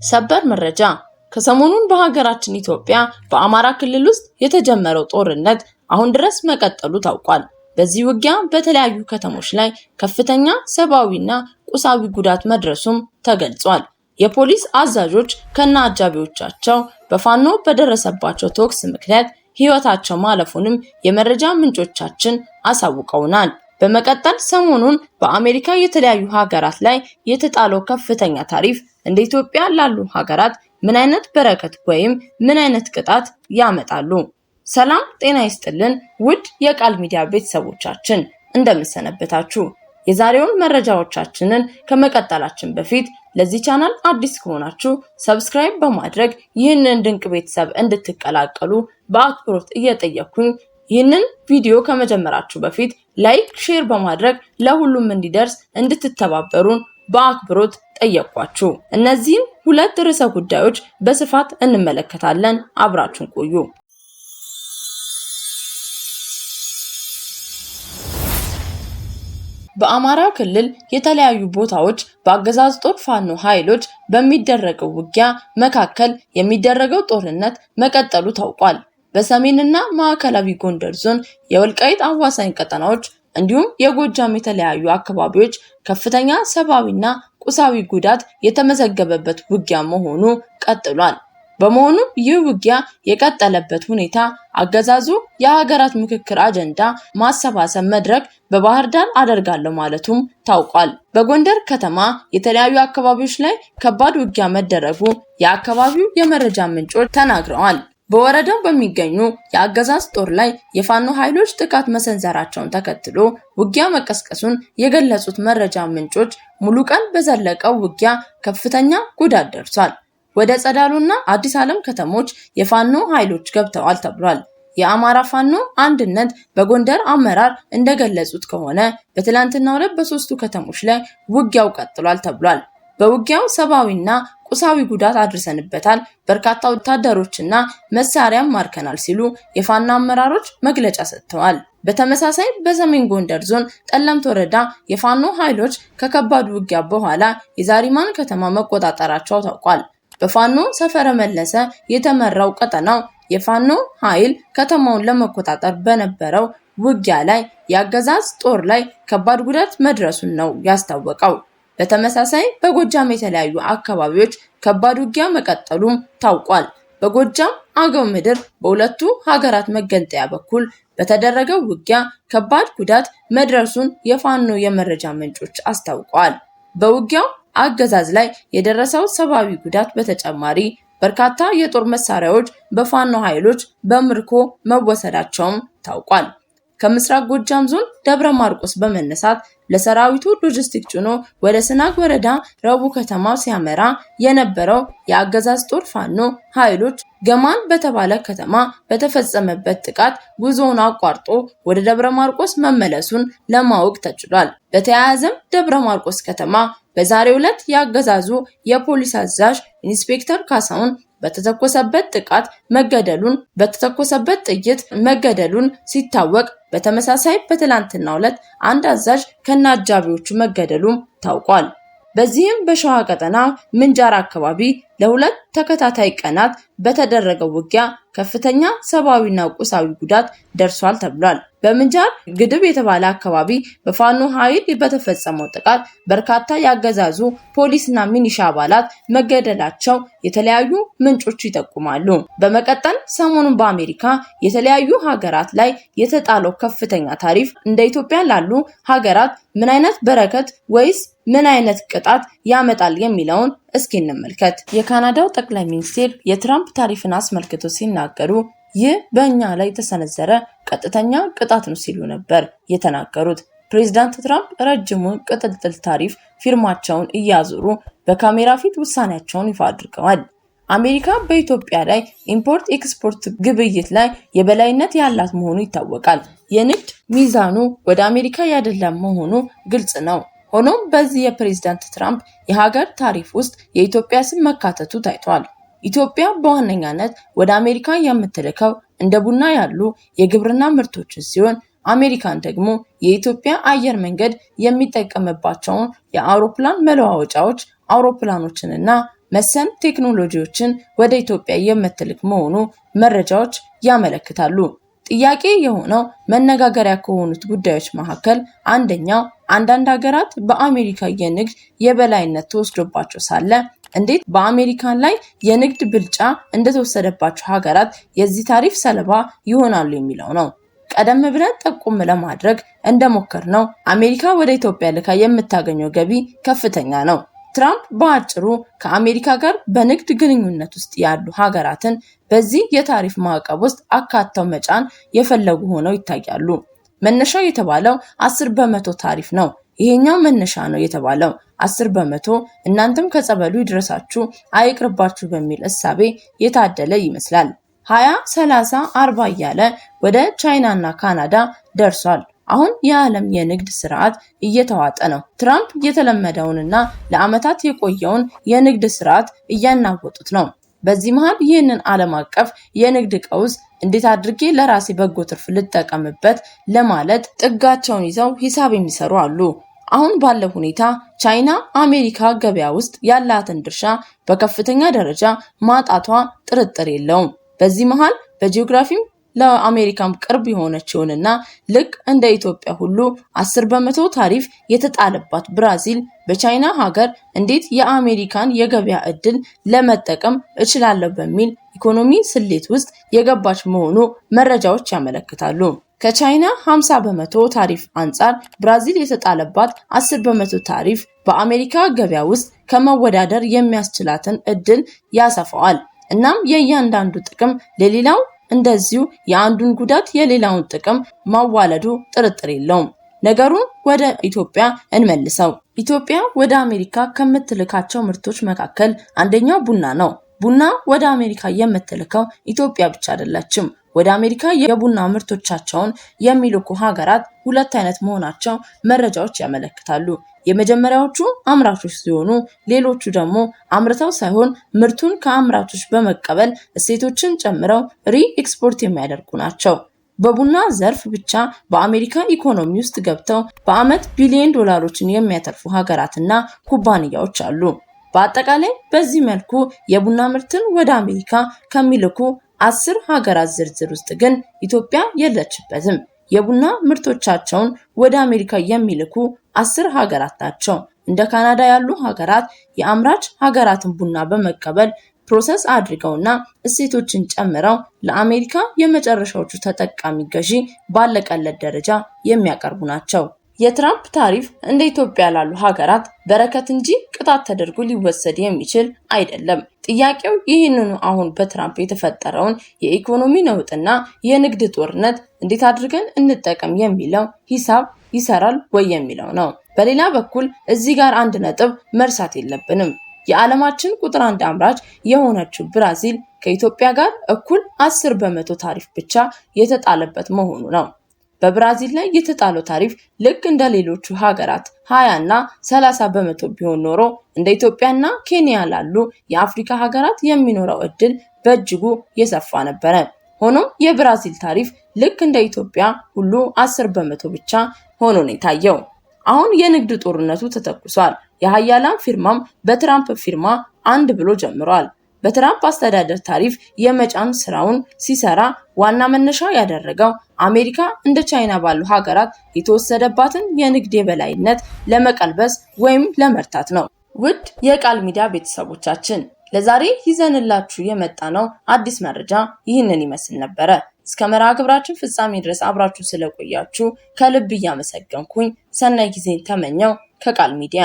ሰበር መረጃ ከሰሞኑን በሀገራችን ኢትዮጵያ በአማራ ክልል ውስጥ የተጀመረው ጦርነት አሁን ድረስ መቀጠሉ ታውቋል። በዚህ ውጊያ በተለያዩ ከተሞች ላይ ከፍተኛ ሰብአዊና ቁሳዊ ጉዳት መድረሱም ተገልጿል። የፖሊስ አዛዦች ከነ አጃቢዎቻቸው በፋኖ በደረሰባቸው ተኩስ ምክንያት ህይወታቸው ማለፉንም የመረጃ ምንጮቻችን አሳውቀውናል። በመቀጠል ሰሞኑን በአሜሪካ የተለያዩ ሀገራት ላይ የተጣለው ከፍተኛ ታሪፍ እንደ ኢትዮጵያ ላሉ ሀገራት ምን አይነት በረከት ወይም ምን አይነት ቅጣት ያመጣሉ? ሰላም ጤና ይስጥልን ውድ የቃል ሚዲያ ቤተሰቦቻችን እንደምሰነበታችሁ። የዛሬውን መረጃዎቻችንን ከመቀጠላችን በፊት ለዚህ ቻናል አዲስ ከሆናችሁ ሰብስክራይብ በማድረግ ይህንን ድንቅ ቤተሰብ እንድትቀላቀሉ በአክብሮት እየጠየኩኝ ይህንን ቪዲዮ ከመጀመራችሁ በፊት ላይክ፣ ሼር በማድረግ ለሁሉም እንዲደርስ እንድትተባበሩን በአክብሮት ጠየቅኳችሁ። እነዚህን ሁለት ርዕሰ ጉዳዮች በስፋት እንመለከታለን። አብራችሁን ቆዩ። በአማራ ክልል የተለያዩ ቦታዎች በአገዛዝ ጦር ፋኖ ኃይሎች በሚደረገው ውጊያ መካከል የሚደረገው ጦርነት መቀጠሉ ታውቋል። በሰሜንና ማዕከላዊ ጎንደር ዞን የወልቃይት አዋሳኝ ቀጠናዎች እንዲሁም የጎጃም የተለያዩ አካባቢዎች ከፍተኛ ሰብአዊና ቁሳዊ ጉዳት የተመዘገበበት ውጊያ መሆኑ ቀጥሏል። በመሆኑም ይህ ውጊያ የቀጠለበት ሁኔታ አገዛዙ የሀገራት ምክክር አጀንዳ ማሰባሰብ መድረክ በባህር ዳር አደርጋለሁ ማለቱም ታውቋል። በጎንደር ከተማ የተለያዩ አካባቢዎች ላይ ከባድ ውጊያ መደረጉ የአካባቢው የመረጃ ምንጮች ተናግረዋል። በወረዳው በሚገኙ የአገዛዝ ጦር ላይ የፋኖ ኃይሎች ጥቃት መሰንዘራቸውን ተከትሎ ውጊያ መቀስቀሱን የገለጹት መረጃ ምንጮች ሙሉ ቀን በዘለቀው ውጊያ ከፍተኛ ጉዳት ደርሷል። ወደ ጸዳሉና አዲስ ዓለም ከተሞች የፋኖ ኃይሎች ገብተዋል ተብሏል። የአማራ ፋኖ አንድነት በጎንደር አመራር እንደገለጹት ከሆነ በትላንትናው ዕለት በሶስቱ ከተሞች ላይ ውጊያው ቀጥሏል ተብሏል። በውጊያው ሰብአዊና ቁሳዊ ጉዳት አድርሰንበታል፣ በርካታ ወታደሮችና መሳሪያም ማርከናል ሲሉ የፋኖ አመራሮች መግለጫ ሰጥተዋል። በተመሳሳይ በሰሜን ጎንደር ዞን ጠለምት ወረዳ የፋኖ ኃይሎች ከከባድ ውጊያ በኋላ የዛሪማን ከተማ መቆጣጠራቸው ታውቋል። በፋኖ ሰፈረ መለሰ የተመራው ቀጠናው የፋኖ ኃይል ከተማውን ለመቆጣጠር በነበረው ውጊያ ላይ የአገዛዝ ጦር ላይ ከባድ ጉዳት መድረሱን ነው ያስታወቀው። በተመሳሳይ በጎጃም የተለያዩ አካባቢዎች ከባድ ውጊያ መቀጠሉም ታውቋል። በጎጃም አገው ምድር በሁለቱ ሀገራት መገንጠያ በኩል በተደረገው ውጊያ ከባድ ጉዳት መድረሱን የፋኖ የመረጃ ምንጮች አስታውቀዋል። በውጊያው አገዛዝ ላይ የደረሰው ሰብአዊ ጉዳት በተጨማሪ በርካታ የጦር መሳሪያዎች በፋኖ ኃይሎች በምርኮ መወሰዳቸውም ታውቋል። ከምስራቅ ጎጃም ዞን ደብረ ማርቆስ በመነሳት ለሰራዊቱ ሎጂስቲክ ጭኖ ወደ ስናግ ወረዳ ረቡ ከተማ ሲያመራ የነበረው የአገዛዝ ጦር ፋኖ ኃይሎች ገማን በተባለ ከተማ በተፈጸመበት ጥቃት ጉዞውን አቋርጦ ወደ ደብረ ማርቆስ መመለሱን ለማወቅ ተችሏል። በተያያዘም ደብረ ማርቆስ ከተማ በዛሬው ዕለት የአገዛዙ የፖሊስ አዛዥ ኢንስፔክተር ካሳውን በተተኮሰበት ጥይት መገደሉን ሲታወቅ፣ በተመሳሳይ በትላንትናው ዕለት አንድ አዛዥ ከነአጃቢዎቹ መገደሉም ታውቋል። በዚህም በሸዋ ቀጠና ምንጃር አካባቢ ለሁለት ተከታታይ ቀናት በተደረገው ውጊያ ከፍተኛ ሰብአዊና ቁሳዊ ጉዳት ደርሷል ተብሏል። በምንጃር ግድብ የተባለ አካባቢ በፋኖ ኃይል በተፈጸመው ጥቃት በርካታ ያገዛዙ ፖሊስና ሚኒሻ አባላት መገደላቸው የተለያዩ ምንጮች ይጠቁማሉ። በመቀጠል ሰሞኑን በአሜሪካ የተለያዩ ሀገራት ላይ የተጣለው ከፍተኛ ታሪፍ እንደ ኢትዮጵያ ላሉ ሀገራት ምን አይነት በረከት ወይስ ምን አይነት ቅጣት ያመጣል የሚለውን እስኪ እንመልከት። የካናዳው ጠቅላይ ሚኒስትር የትራምፕ ታሪፍን አስመልክቶ ሲናገሩ ይህ በእኛ ላይ የተሰነዘረ ቀጥተኛ ቅጣት ነው ሲሉ ነበር የተናገሩት። ፕሬዝዳንት ትራምፕ ረጅሙን ቅጥልጥል ታሪፍ ፊርማቸውን እያዞሩ በካሜራ ፊት ውሳኔያቸውን ይፋ አድርገዋል። አሜሪካ በኢትዮጵያ ላይ ኢምፖርት ኤክስፖርት ግብይት ላይ የበላይነት ያላት መሆኑ ይታወቃል። የንግድ ሚዛኑ ወደ አሜሪካ ያደላ መሆኑ ግልጽ ነው። ሆኖም በዚህ የፕሬዝዳንት ትራምፕ የሀገር ታሪፍ ውስጥ የኢትዮጵያ ስም መካተቱ ታይቷል። ኢትዮጵያ በዋነኛነት ወደ አሜሪካ የምትልከው እንደ ቡና ያሉ የግብርና ምርቶችን ሲሆን አሜሪካን ደግሞ የኢትዮጵያ አየር መንገድ የሚጠቀምባቸውን የአውሮፕላን መለዋወጫዎች፣ አውሮፕላኖችንና መሰል ቴክኖሎጂዎችን ወደ ኢትዮጵያ የምትልክ መሆኑ መረጃዎች ያመለክታሉ። ጥያቄ የሆነው መነጋገሪያ ከሆኑት ጉዳዮች መካከል አንደኛው አንዳንድ ሀገራት በአሜሪካ የንግድ የበላይነት ተወስዶባቸው ሳለ እንዴት በአሜሪካን ላይ የንግድ ብልጫ እንደተወሰደባቸው ሀገራት የዚህ ታሪፍ ሰለባ ይሆናሉ የሚለው ነው። ቀደም ብለን ጠቁም ለማድረግ እንደሞከርነው አሜሪካ ወደ ኢትዮጵያ ልካ የምታገኘው ገቢ ከፍተኛ ነው። ትራምፕ በአጭሩ ከአሜሪካ ጋር በንግድ ግንኙነት ውስጥ ያሉ ሀገራትን በዚህ የታሪፍ ማዕቀብ ውስጥ አካተው መጫን የፈለጉ ሆነው ይታያሉ። መነሻው የተባለው 10% ታሪፍ ነው። ይሄኛው መነሻ ነው የተባለው 10%። እናንተም ከጸበሉ ይድረሳችሁ አይቅርባችሁ በሚል እሳቤ የታደለ ይመስላል። 20፣ 30፣ 40 እያለ ወደ ቻይናና ካናዳ ደርሷል። አሁን የዓለም የንግድ ስርዓት እየተዋጠ ነው። ትራምፕ የተለመደውንና ለዓመታት የቆየውን የንግድ ስርዓት እያናወጡት ነው። በዚህ መሃል ይህንን ዓለም አቀፍ የንግድ ቀውስ እንዴት አድርጌ ለራሴ በጎ ትርፍ ልጠቀምበት ለማለት ጥጋቸውን ይዘው ሂሳብ የሚሰሩ አሉ። አሁን ባለው ሁኔታ ቻይና አሜሪካ ገበያ ውስጥ ያላትን ድርሻ በከፍተኛ ደረጃ ማጣቷ ጥርጥር የለውም። በዚህ መሃል በጂኦግራፊም ለአሜሪካም ቅርብ የሆነችውንና ልክ እንደ ኢትዮጵያ ሁሉ 10% ታሪፍ የተጣለባት ብራዚል በቻይና ሀገር እንዴት የአሜሪካን የገበያ እድል ለመጠቀም እችላለሁ በሚል ኢኮኖሚ ስሌት ውስጥ የገባች መሆኑ መረጃዎች ያመለክታሉ። ከቻይና 50% ታሪፍ አንጻር ብራዚል የተጣለባት 10% ታሪፍ በአሜሪካ ገበያ ውስጥ ከመወዳደር የሚያስችላትን እድል ያሰፋዋል። እናም የእያንዳንዱ ጥቅም ለሌላው እንደዚሁ የአንዱን ጉዳት የሌላውን ጥቅም ማዋለዱ ጥርጥር የለውም። ነገሩን ወደ ኢትዮጵያ እንመልሰው። ኢትዮጵያ ወደ አሜሪካ ከምትልካቸው ምርቶች መካከል አንደኛው ቡና ነው። ቡና ወደ አሜሪካ የምትልከው ኢትዮጵያ ብቻ አይደለችም። ወደ አሜሪካ የቡና ምርቶቻቸውን የሚልኩ ሀገራት ሁለት አይነት መሆናቸው መረጃዎች ያመለክታሉ። የመጀመሪያዎቹ አምራቾች ሲሆኑ ሌሎቹ ደግሞ አምርተው ሳይሆን ምርቱን ከአምራቾች በመቀበል እሴቶችን ጨምረው ሪኤክስፖርት የሚያደርጉ ናቸው። በቡና ዘርፍ ብቻ በአሜሪካ ኢኮኖሚ ውስጥ ገብተው በአመት ቢሊዮን ዶላሮችን የሚያተርፉ ሀገራትና ኩባንያዎች አሉ። በአጠቃላይ በዚህ መልኩ የቡና ምርትን ወደ አሜሪካ ከሚልኩ 10 ሀገራት ዝርዝር ውስጥ ግን ኢትዮጵያ የለችበትም። የቡና ምርቶቻቸውን ወደ አሜሪካ የሚልኩ 10 ሀገራት ናቸው። እንደ ካናዳ ያሉ ሀገራት የአምራች ሀገራትን ቡና በመቀበል ፕሮሰስ አድርገውና እሴቶችን ጨምረው ለአሜሪካ የመጨረሻዎቹ ተጠቃሚ ገዢ ባለቀለት ደረጃ የሚያቀርቡ ናቸው። የትራምፕ ታሪፍ እንደ ኢትዮጵያ ላሉ ሀገራት በረከት እንጂ ቅጣት ተደርጎ ሊወሰድ የሚችል አይደለም። ጥያቄው ይህንኑ አሁን በትራምፕ የተፈጠረውን የኢኮኖሚ ነውጥና የንግድ ጦርነት እንዴት አድርገን እንጠቀም የሚለው ሂሳብ ይሰራል ወይ የሚለው ነው። በሌላ በኩል እዚህ ጋር አንድ ነጥብ መርሳት የለብንም። የዓለማችን ቁጥር 1 አምራች የሆነችው ብራዚል ከኢትዮጵያ ጋር እኩል 10% ታሪፍ ብቻ የተጣለበት መሆኑ ነው። በብራዚል ላይ የተጣለው ታሪፍ ልክ እንደ ሌሎቹ ሀገራት 20 እና 30% ቢሆን ኖሮ እንደ ኢትዮጵያና ኬንያ ላሉ የአፍሪካ ሀገራት የሚኖረው እድል በእጅጉ የሰፋ ነበረ። ሆኖም የብራዚል ታሪፍ ልክ እንደ ኢትዮጵያ ሁሉ 10% ብቻ ሆኖ ነው የታየው። አሁን የንግድ ጦርነቱ ተተኩሷል። የሀያላን ፊርማም በትራምፕ ፊርማ አንድ ብሎ ጀምሯል። በትራምፕ አስተዳደር ታሪፍ የመጫን ስራውን ሲሰራ ዋና መነሻ ያደረገው አሜሪካ እንደ ቻይና ባሉ ሀገራት የተወሰደባትን የንግድ የበላይነት ለመቀልበስ ወይም ለመርታት ነው። ውድ የቃል ሚዲያ ቤተሰቦቻችን ለዛሬ ይዘንላችሁ የመጣነው አዲስ መረጃ ይህንን ይመስል ነበረ። እስከ መርሃ ግብራችን ፍጻሜ ድረስ አብራችሁ ስለቆያችሁ ከልብ እያመሰገንኩኝ ሰናይ ጊዜን ተመኘው ከቃል ሚዲያ